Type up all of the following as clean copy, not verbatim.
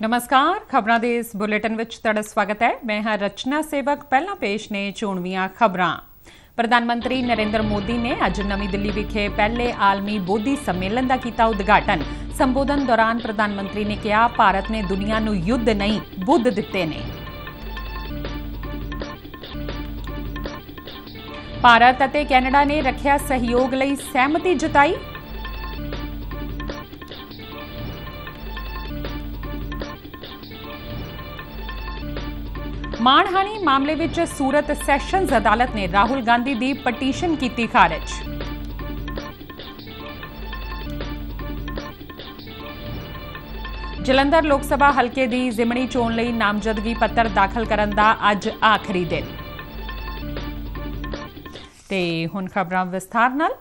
नमस्कार, खबरां दे इस बुलेटिन विच तुहाडा स्वागत है। मैं हां रचना सेवक। पहला पेश ने चोणवीआं खबरां। प्रधानमंत्री नरेंद्र मोदी ने अज नवी दिल्ली विखे पहले आलमी बोधी सम्मेलन का कीता उद्घाटन। संबोधन दौरान प्रधानमंत्री ने कहा, भारत ने दुनिया नूं युद्ध नहीं बुद्ध दिते ने। भारत अते कैनेडा ने रखिया सहयोग लई सहमति जताई। माणहानी मामले विच सूरत सैशनज अदालत ने राहुल गांधी की पटीशन की खारिज। जलंधर लोक सभा हल्के की जिमनी चोण लई नामजदगी पत्र दाखल करन दा अज आखिरी दिन। ते हुण खबरां विस्तार नाल।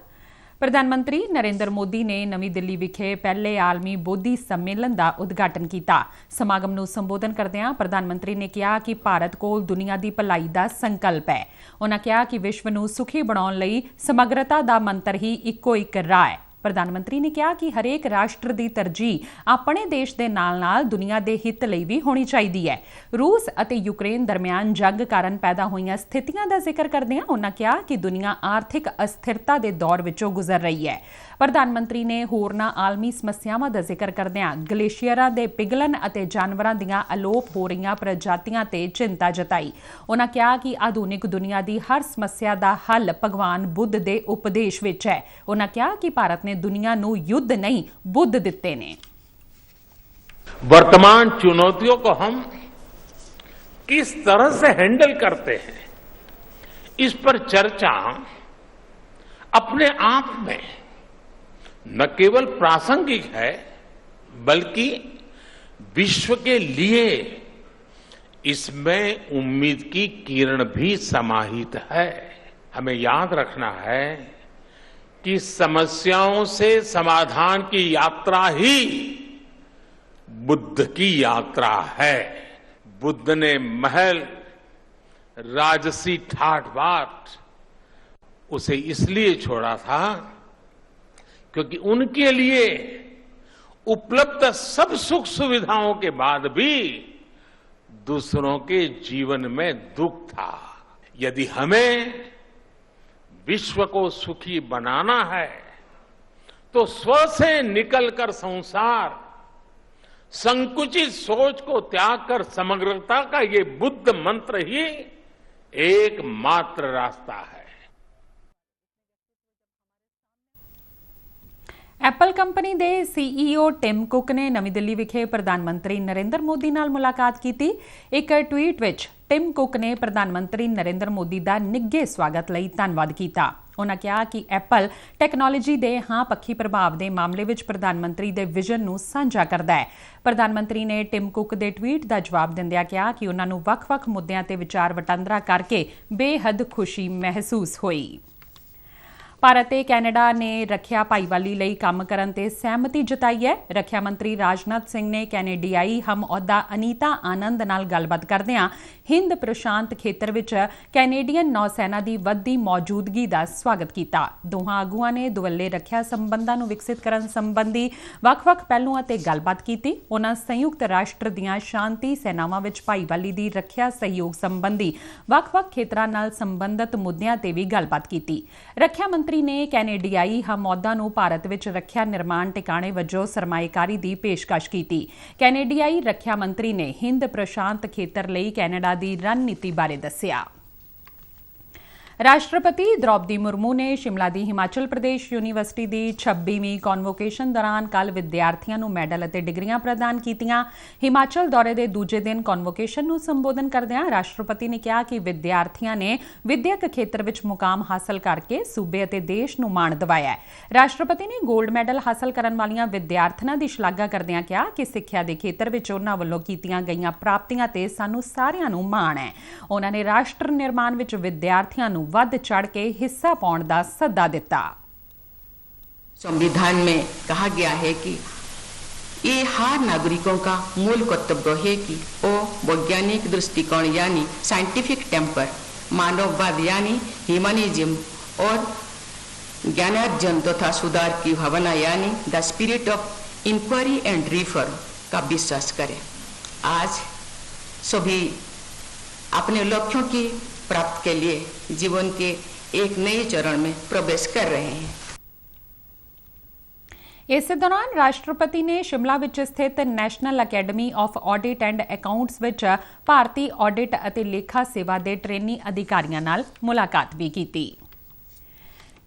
प्रधानमंत्री नरेंद्र मोदी ने नवी दिल्ली विखे पहले आलमी बोधी सम्मेलन का उद्घाटन किया। समागम नूं संबोधन करदिआं प्रधानमंत्री ने कहा कि भारत कोल दुनिया की भलाई का संकल्प है। उन्होंने कहा कि विश्व नूं सुखी बनाउण लई समग्रता का मंत्र ही इक्को एक राह है। प्रधानमंत्री ने कहा कि हरेक राष्ट्र की तरजीह अपने देश के नाल-नाल दुनिया के हित लई भी होनी चाहिए है। रूस और यूक्रेन दरमियान जंग कारण पैदा हुई स्थितियों का जिक्र करदिआं उन्होंने कहा कि दुनिया आर्थिक अस्थिरता के दौर विचों गुजर रही है। प्रधानमंत्री ने होरनां आलमी समस्यावां का जिक्र करदिआं ग्लेशियरां दे पिघलन और जानवरां दीआं अलोप हो रही प्रजातियां ते चिंता जताई। उन्होंने कहा कि आधुनिक दुनिया की हर समस्या का हल भगवान बुद्ध के उपदेश विच है। उन्होंने कहा कि भारत ने दुनिया नूं युद्ध नहीं बुद्ध दिते ने। वर्तमान चुनौतियों को हम किस तरह से हैंडल करते हैं, इस पर चर्चा अपने आप में न केवल प्रासंगिक है बल्कि विश्व के लिए इसमें उम्मीद की किरण भी समाहित है। हमें याद रखना है कि समस्याओं से समाधान की यात्रा ही बुद्ध की यात्रा है। बुद्ध ने महल, राजसी ठाठ बाट उसे इसलिए छोड़ा था क्योंकि उनके लिए उपलब्ध सब सुख सुविधाओं के बाद भी दूसरों के जीवन में दुख था। यदि हमें विश्व को सुखी बनाना है तो स्व से निकलकर संसार, संकुचित सोच को त्याग कर समग्रता का ये बुद्ध मंत्र ही एकमात्र रास्ता है। एप्पल कंपनी के सीईओ टिम कुक ने नवी दिल्ली विखे प्रधानमंत्री नरेंद्र मोदी नाल मुलाकात की। एक ट्वीट विच टिम कुक ने प्रधानमंत्री नरेंद्र मोदी का निघे स्वागत लई धन्नवाद किया। उन्होंने कहा कि एप्पल टैक्नोलॉजी के हाँ पक्षी प्रभाव के मामले विच प्रधानमंत्री के विजन नूं साझा करदा है। प्रधानमंत्री ने टिम कुक के ट्वीट का जवाब दिंदिआं कहा कि उन्हां नूं वख-वख मुद्दिआं ते विचार वटांदरा करके बेहद खुशी महसूस हुई। भारत ते कैनेडा ने रखिया भाईवाली लई काम करन ते सहमति जताई है। रखिया मंत्री राजनाथ सिंह ने कैनेडियाई हम अहुदा अनीता आनंद नाल गलबात करदिआं हिंद प्रशांत खेतर विच कैनेडियन नौसेना की वधदी मौजूदगी का स्वागत किया। दोहां आगुआं ने दुवल्ले रखिया संबंधां नूं विकसित करन संबंधी वख-वख पहलुआं ते गलबात की। उन्हां संयुक्त राष्ट्र दीआं शांति सेनावां विच भाईवाली दी रखिया सहयोग संबंधी वख-वख खेतरां नाल संबंधित मुद्दिआं ते भी गलबात की। रखिया मंत्री ने कैनेडियाई हमौदा नूं भारत विच रखिया निर्माण टिकाणे वजों सरमाएकारी की पेशकश की। कैनेडियाई रखिया मंत्री ने हिंद प्रशांत खेतर लई कैनेडा की रणनीति बारे दस्सिया। राष्ट्रपति द्रौपदी मुर्मू ने शिमला की हिमाचल प्रदेश यूनीवर्सिटी की 26वीं कॉन्वोकेशन दौरान कल विद्यार्थियों को मैडल और डिग्रियां प्रदान कीतियां। हिमाचल दौरे के दूजे दिन कॉन्वोकेशन को संबोधन करदिआं राष्ट्रपति ने कहा कि विद्यार्थियों ने विद्यक खेत्र में मुकाम हासिल करके सूबे और देश को माण दिवाया है। राष्ट्रपति ने गोल्ड मैडल हासिल करने वाली विद्यार्थियों की शलाघा करदिआं कहा कि सिक्ख्या के खेत्र में उन्हां वल्लों कीतियां गईयां प्राप्तियां ते सानूं सारिआं नूं माण है। उन्होंने राष्ट्र निर्माण में विद्यार्थियों वध चढ़ के हिस्सा पाउण दा सद्दा दिता। संविधान में कहा गया है कि ये हर नागरिकों का मूल कर्तव्य है कि वो वैज्ञानिक दृष्टिकोण यानी साइंटिफिक टेम्पर, मानववाद यानी ह्यूमनिज्म और ज्ञानार्जन तथा सुधार की भावना यानी the spirit of inquiry and reform का विश्वास करें। आज सभी अपने लक्ष्यों की प्राप्ति के लिए जीवन के एक नए चरण में प्रवेश कर रहे हैं। इस दौरान राष्ट्रपति ने शिमला विच स्थित national academy of audit and accounts विच भारतीय ऑडिट अते लेखा सेवा दे ट्रेनी अधिकारियों नाल मुलाकात भी की।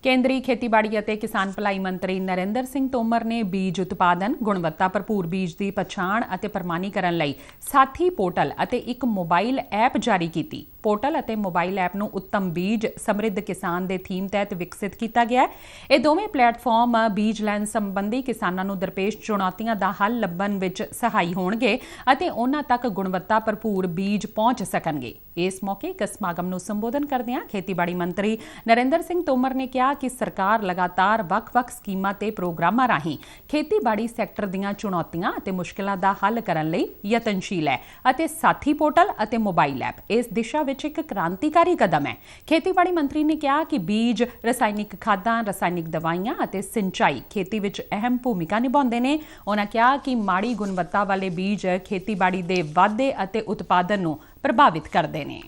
केंद्रीय खेतीबाड़ी ਅਤੇ किसान भलाई मंत्री नरेंद्र सिंह तोमर ने बीज उत्पादन गुणवत्ता भरपूर बीज की पछाण ਅਤੇ प्रमाणीकरण ਲਈ ਸਾਥੀ पोर्टल ਅਤੇ ਇੱਕ मोबाइल ऐप जारी की। पोर्टल ਅਤੇ मोबाइल ऐप ਨੂੰ उत्तम बीज समृद्ध किसान ਦੇ थीम तहत विकसित किया गया है। ਇਹ ਦੋਵੇਂ ਪਲੇਟਫਾਰਮ बीज ਲੈਣ संबंधी किसानां ਨੂੰ ਦਰਪੇਸ਼ ਚੁਣੌਤੀਆਂ ਦਾ ਹੱਲ ਲੱਭਣ ਵਿੱਚ ਸਹਾਈ ਹੋਣਗੇ ਅਤੇ ਉਹਨਾਂ ਤੱਕ ਗੁਣਵੱਤਾ ਭਰਪੂਰ बीज ਪਹੁੰਚ ਸਕਣਗੇ। ਇਸ ਮੌਕੇ ਇੱਕ ਸਮਾਗਮ ਨੂੰ ਸੰਬੋਧਨ ਕਰਦਿਆਂ ਖੇਤੀਬਾੜੀ ਮੰਤਰੀ ਨਰਿੰਦਰ ਸਿੰਘ ਤੋਮਰ ਨੇ ਕਿਹਾ कि सरकार लगातार ਵੱਖ-ਵੱਖ ਸਕੀਮਾਂ ਤੇ ਪ੍ਰੋਗਰਾਮਾਂ ਰਾਹੀਂ ਖੇਤੀਬਾੜੀ ਸੈਕਟਰ ਦੀਆਂ ਚੁਣੌਤੀਆਂ ਅਤੇ ਮੁਸ਼ਕਲਾਂ ਦਾ ਹੱਲ ਕਰਨ ਲਈ ਯਤਨਸ਼ੀਲ ਹੈ ਅਤੇ ਸਾਥੀ ਪੋਰਟਲ ਅਤੇ ਮੋਬਾਈਲ ਐਪ ਇਸ ਦਿਸ਼ਾ ਵਿੱਚ ਇੱਕ ਕ੍ਰਾਂਤੀਕਾਰੀ ਕਦਮ ਹੈ। ਖੇਤੀਬਾੜੀ ਮੰਤਰੀ ਨੇ ਕਿਹਾ ਕਿ ਬੀਜ, ਰਸਾਇਣਿਕ ਖਾਦਾਂ, ਰਸਾਇਣਿਕ ਦਵਾਈਆਂ ਅਤੇ ਸਿੰਚਾਈ ਖੇਤੀ ਵਿੱਚ ਅਹਿਮ ਭੂਮਿਕਾ ਨਿਭਾਉਂਦੇ ਨੇ। ਉਹਨਾਂ ਕਿਹਾ ਕਿ ਮਾੜੀ ਗੁਣਵੱਤਾ ਵਾਲੇ ਬੀਜ ਖੇਤੀਬਾੜੀ ਦੇ ਵਾਧੇ ਅਤੇ ਉਤਪਾਦਨ ਨੂੰ ਪ੍ਰਭਾਵਿਤ ਕਰਦੇ ਨੇ।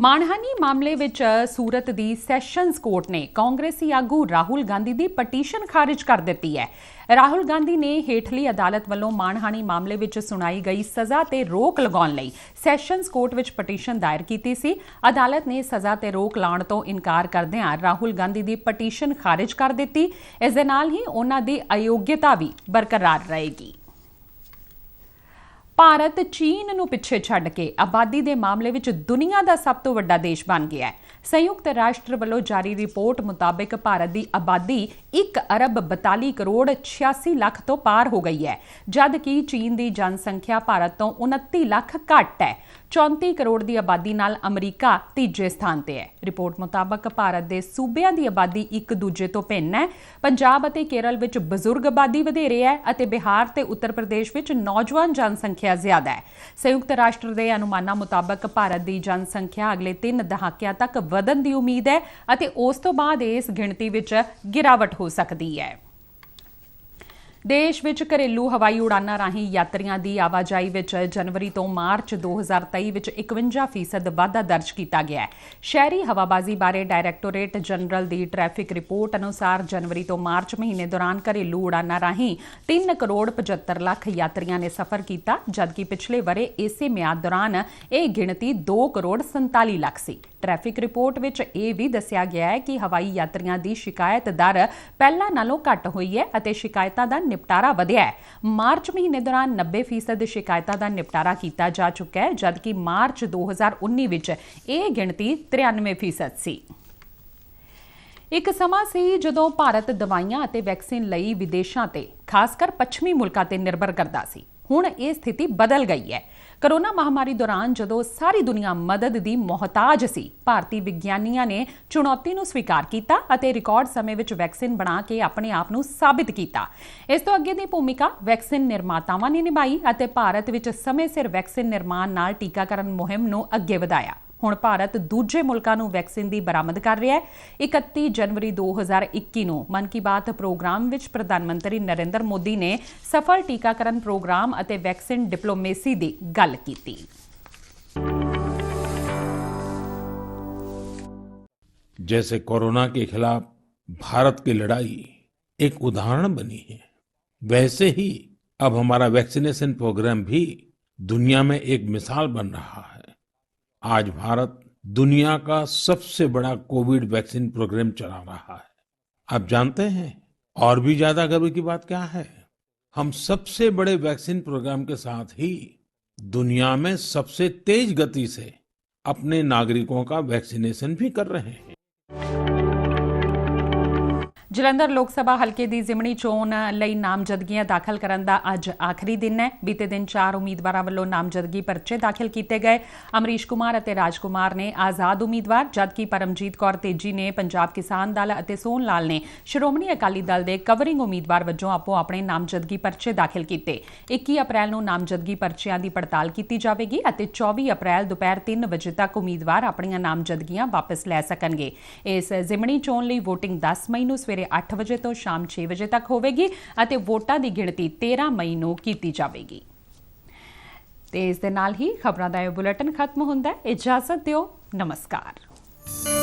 ਮਾਣਹਾਨੀ ਮਾਮਲੇ ਵਿੱਚ ਸੂਰਤ ਦੀ ਸੈਸ਼ਨਜ਼ ਕੋਰਟ ਨੇ ਕਾਂਗਰਸੀ ਆਗੂ ਰਾਹੁਲ ਗਾਂਧੀ ਦੀ ਪਟੀਸ਼ਨ ਖਾਰਿਜ ਕਰ ਦਿੱਤੀ ਹੈ। ਰਾਹੁਲ ਗਾਂਧੀ ਨੇ ਹੇਠਲੀ ਅਦਾਲਤ ਵੱਲੋਂ ਮਾਣਹਾਨੀ ਮਾਮਲੇ ਵਿੱਚ ਸੁਣਾਈ ਗਈ ਸਜ਼ਾ ਤੇ ਰੋਕ ਲਗਾਉਣ ਲਈ ਸੈਸ਼ਨਜ਼ ਕੋਰਟ ਵਿੱਚ ਪਟੀਸ਼ਨ ਦਾਇਰ ਕੀਤੀ ਸੀ। ਅਦਾਲਤ ਨੇ ਸਜ਼ਾ ਤੇ ਰੋਕ ਲਾਉਣ ਤੋਂ ਇਨਕਾਰ ਕਰਦਿਆਂ ਰਾਹੁਲ ਗਾਂਧੀ ਦੀ ਪਟੀਸ਼ਨ ਖਾਰਿਜ ਕਰ ਦਿੱਤੀ। ਇਸ ਦੇ ਨਾਲ ਹੀ ਉਹਨਾਂ ਦੀ ਅਯੋਗਤਾ ਵੀ ਬਰਕਰਾਰ ਰਹੇਗੀ। ਭਾਰਤ ਚੀਨ ਨੂੰ ਪਿੱਛੇ ਛੱਡ ਕੇ ਆਬਾਦੀ ਦੇ ਮਾਮਲੇ ਵਿੱਚ ਦੁਨੀਆ ਦਾ ਸਭ ਤੋਂ ਵੱਡਾ ਦੇਸ਼ ਬਣ ਗਿਆ ਹੈ। ਸੰਯੁਕਤ ਰਾਸ਼ਟਰ ਵੱਲੋਂ ਜਾਰੀ ਰਿਪੋਰਟ ਮੁਤਾਬਕ ਭਾਰਤ ਦੀ ਆਬਾਦੀ 1 ਅਰਬ 42 ਕਰੋੜ 86 ਲੱਖ ਤੋਂ ਪਾਰ ਹੋ ਗਈ ਹੈ, ਜਦ ਕਿ ਚੀਨ ਦੀ ਜਨਸੰਖਿਆ ਭਾਰਤ ਤੋਂ 29 ਲੱਖ ਘੱਟ ਹੈ। 34 ਕਰੋੜ ਦੀ ਆਬਾਦੀ ਨਾਲ ਅਮਰੀਕਾ ਤੀਜੇ ਸਥਾਨ ਤੇ ਹੈ। ਰਿਪੋਰਟ ਮੁਤਾਬਕ ਭਾਰਤ ਦੇ ਸੂਬਿਆਂ ਦੀ ਆਬਾਦੀ ਇੱਕ ਦੂਜੇ ਤੋਂ ਭਿੰਨ ਹੈ। ਪੰਜਾਬ ਅਤੇ ਕੇਰਲ ਵਿੱਚ ਬਜ਼ੁਰਗ ਆਬਾਦੀ ਵਧੇਰੇ ਹੈ ਅਤੇ ਬਿਹਾਰ ਤੇ ਉੱਤਰ ਪ੍ਰਦੇਸ਼ ਵਿੱਚ ਨੌਜਵਾਨ ਜਨਸੰਖਿਆ ਜ਼ਿਆਦਾ ਹੈ। ਸੰਯੁਕਤ ਰਾਸ਼ਟਰ ਦੇ ਅਨੁਮਾਨਾਂ ਮੁਤਾਬਕ ਭਾਰਤ ਦੀ ਜਨਸੰਖਿਆ ਅਗਲੇ 3 ਦਹਾਕਿਆਂ ਤੱਕ ਵਧਣ ਦੀ ਉਮੀਦ ਹੈ ਅਤੇ ਉਸ ਤੋਂ ਬਾਅਦ ਇਸ ਗਿਣਤੀ ਵਿੱਚ ਗਿਰਾਵਟ ਹੋ ਸਕਦੀ ਹੈ। ਦੇਸ਼ ਵਿੱਚ ਘਰੇਲੂ ਹਵਾਈ ਉਡਾਨਾਂ ਰਾਹੀਂ ਯਾਤਰੀਆਂ ਦੀ ਆਵਾਜਾਈ ਵਿੱਚ ਜਨਵਰੀ ਤੋਂ ਮਾਰਚ 2023 ਵਿੱਚ 51% ਵਾਧਾ ਦਰਜ ਕੀਤਾ ਗਿਆ ਹੈ। ਸ਼ਹਿਰੀ ਹਵਾਬਾਜ਼ੀ ਬਾਰੇ ਡਾਇਰੈਕਟੋਰੇਟ ਜਨਰਲ ਦੀ ਟ੍ਰੈਫਿਕ ਰਿਪੋਰਟ ਅਨੁਸਾਰ ਜਨਵਰੀ ਤੋਂ ਮਾਰਚ ਮਹੀਨੇ ਦੌਰਾਨ ਘਰੇਲੂ ਉਡਾਨਾਂ ਰਾਹੀਂ 3 ਕਰੋੜ 75 ਲੱਖ ਯਾਤਰੀਆਂ ਨੇ ਸਫ਼ਰ ਕੀਤਾ, ਜਦਕਿ ਪਿਛਲੇ ਵਰੇ ਇਸੇ ਮਿਆਦ ਦੌਰਾਨ ਇਹ ਗਿਣਤੀ 2 ਕਰੋੜ 47 ਲੱਖ ਸੀ। ਟ੍ਰੈਫਿਕ ਰਿਪੋਰਟ ਵਿੱਚ ਇਹ ਵੀ ਦੱਸਿਆ ਗਿਆ ਹੈ ਕਿ ਹਵਾਈ ਯਾਤਰੀਆਂ ਦੀ ਸ਼ਿਕਾਇਤ ਦਰ ਪਹਿਲਾਂ ਨਾਲੋਂ ਘੱਟ ਹੋਈ ਹੈ ਅਤੇ ਸ਼ਿਕਾਇਤਾਂ ਦਾ ਨਿਪਟਾਰਾ ਵਧਿਆ ਹੈ। ਮਾਰਚ ਮਹੀਨੇ ਦੌਰਾਨ 90% ਸ਼ਿਕਾਇਤਾਂ ਦਾ ਨਿਪਟਾਰਾ ਕੀਤਾ ਜਾ ਚੁੱਕਾ ਹੈ, ਜਦਕਿ ਮਾਰਚ 2019 ਵਿੱਚ ਇਹ ਗਿਣਤੀ 93% ਸੀ। ਇੱਕ ਸਮਾਂ ਸੀ ਜਦੋਂ ਭਾਰਤ ਦਵਾਈਆਂ ਅਤੇ ਵੈਕਸੀਨ ਲਈ ਵਿਦੇਸ਼ਾਂ ਤੇ ਖਾਸਕਰ ਪੱਛਮੀ ਮੁਲਕਾਂ ਤੇ ਨਿਰਭਰ ਕਰਦਾ ਸੀ। ਹੁਣ ਇਹ ਸਥਿਤੀ ਬਦਲ ਗਈ ਹੈ। ਕੋਰੋਨਾ ਮਹਾਮਾਰੀ ਦੌਰਾਨ ਜਦੋਂ ਸਾਰੀ ਦੁਨੀਆ ਮਦਦ ਦੀ ਮੁਹਤਾਜ ਸੀ, ਭਾਰਤੀ ਵਿਗਿਆਨੀਆਂ ਨੇ ਚੁਣੌਤੀ ਨੂੰ ਸਵੀਕਾਰ ਕੀਤਾ ਅਤੇ ਰਿਕਾਰਡ ਸਮੇਂ ਵਿੱਚ ਵੈਕਸੀਨ ਬਣਾ ਕੇ ਆਪਣੇ ਆਪ ਨੂੰ ਸਾਬਿਤ ਕੀਤਾ। ਇਸ ਤੋਂ ਅੱਗੇ ਦੀ ਭੂਮਿਕਾ ਵੈਕਸੀਨ ਨਿਰਮਾਤਾਵਾਂ ਨੇ ਨਿਭਾਈ ਅਤੇ ਭਾਰਤ ਵਿੱਚ ਸਮੇਂ ਸਿਰ ਵੈਕਸੀਨ ਨਿਰਮਾਣ ਨਾਲ ਟੀਕਾਕਰਨ ਮੁਹਿੰਮ ਨੂੰ ਅੱਗੇ ਵਧਾਇਆ। ਹੁਣ ਭਾਰਤ ਦੂਜੇ ਮੁਲਕਾਂ ਨੂੰ ਵੈਕਸੀਨ ਦੀ ਬਰਾਮਦ ਕਰ ਰਿਹਾ ਹੈ। 31 ਜਨਵਰੀ 2021 ਨੂੰ ਮਨ ਕੀ ਬਾਤ ਪ੍ਰੋਗਰਾਮ ਵਿੱਚ ਪ੍ਰਧਾਨ ਮੰਤਰੀ ਨਰਿੰਦਰ ਮੋਦੀ ਨੇ ਸਫਲ ਟੀਕਾਕਰਨ ਪ੍ਰੋਗਰਾਮ ਅਤੇ ਵੈਕਸੀਨ ਡਿਪਲੋਮੇਸੀ ਦੀ ਗੱਲ ਕੀਤੀ। जैसे कोरोना के खिलाफ भारत की लड़ाई एक उदाहरण बनी है, वैसे ही अब हमारा वैक्सीनेशन प्रोग्राम भी दुनिया में एक मिसाल बन रहा है। आज भारत दुनिया का सबसे बड़ा कोविड वैक्सीन प्रोग्राम चला रहा है। आप जानते हैं और भी ज्यादा गर्व की बात क्या है? हम सबसे बड़े वैक्सीन प्रोग्राम के साथ ही दुनिया में सबसे तेज गति से अपने नागरिकों का वैक्सीनेशन भी कर रहे हैं। ਜਲੰਧਰ ਲੋਕ ਸਭਾ ਹਲਕੇ ਦੀ ਜ਼ਿਮਣੀ ਚੋਣ ਲਈ ਨਾਮਜ਼ਦਗੀਆਂ ਦਾਖਲ ਕਰਨ ਦਾ ਅੱਜ ਆਖਰੀ ਦਿਨ ਹੈ। ਬੀਤੇ ਦਿਨ 4 ਉਮੀਦਵਾਰਾਂ ਵੱਲੋਂ ਨਾਮਜ਼ਦਗੀ ਪਰਚੇ ਦਾਖਲ ਕੀਤੇ ਗਏ। ਅਮਰੀਸ਼ ਕੁਮਾਰ ਅਤੇ ਰਾਜ ਕੁਮਾਰ ਨੇ ਆਜ਼ਾਦ ਉਮੀਦਵਾਰ, ਜਦਕਿ ਪਰਮਜੀਤ ਕੌਰ ਤੇਜੀ ਨੇ ਪੰਜਾਬ ਕਿਸਾਨ ਦਲ ਅਤੇ ਸੋਹਣ ਲਾਲ ਨੇ ਸ਼੍ਰੋਮਣੀ ਅਕਾਲੀ ਦਲ ਦੇ ਕਵਰਿੰਗ ਉਮੀਦਵਾਰ ਵਜੋਂ ਆਪੋ ਆਪਣੇ ਨਾਮਜ਼ਦਗੀ ਪਰਚੇ ਦਾਖਲ ਕੀਤੇ। 21 ਅਪ੍ਰੈਲ ਨੂੰ ਨਾਮਜ਼ਦਗੀ ਪਰਚਿਆਂ ਦੀ ਪੜਤਾਲ ਕੀਤੀ ਜਾਵੇਗੀ ਅਤੇ 24 ਅਪ੍ਰੈਲ ਦੁਪਹਿਰ 3 ਵਜੇ ਤੱਕ ਉਮੀਦਵਾਰ ਆਪਣੀਆਂ ਨਾਮਜ਼ਦਗੀਆਂ ਵਾਪਸ ਲੈ ਸਕਣਗੇ। ਇਸ ਜ਼ਿਮਣੀ ਚੋਣ ਲਈ ਵੋਟਿੰਗ 10 ਮਈ ਨੂੰ ਸਵੇਰੇ 8 ਵਜੇ ਤੋਂ ਸ਼ਾਮ 6 ਵਜੇ ਤੱਕ ਹੋਵੇਗੀ ਅਤੇ ਵੋਟਾਂ ਦੀ ਗਿਣਤੀ 13 ਮਈ ਨੂੰ ਕੀਤੀ ਜਾਵੇਗੀ। ਤੇ ਇਸ ਦੇ ਨਾਲ ਹੀ ਖਬਰਾਂ ਦਾ ਇਹ ਬੁਲੇਟਿਨ ਖਤਮ ਹੁੰਦਾ ਹੈ। इजाजत दिओ, नमस्कार।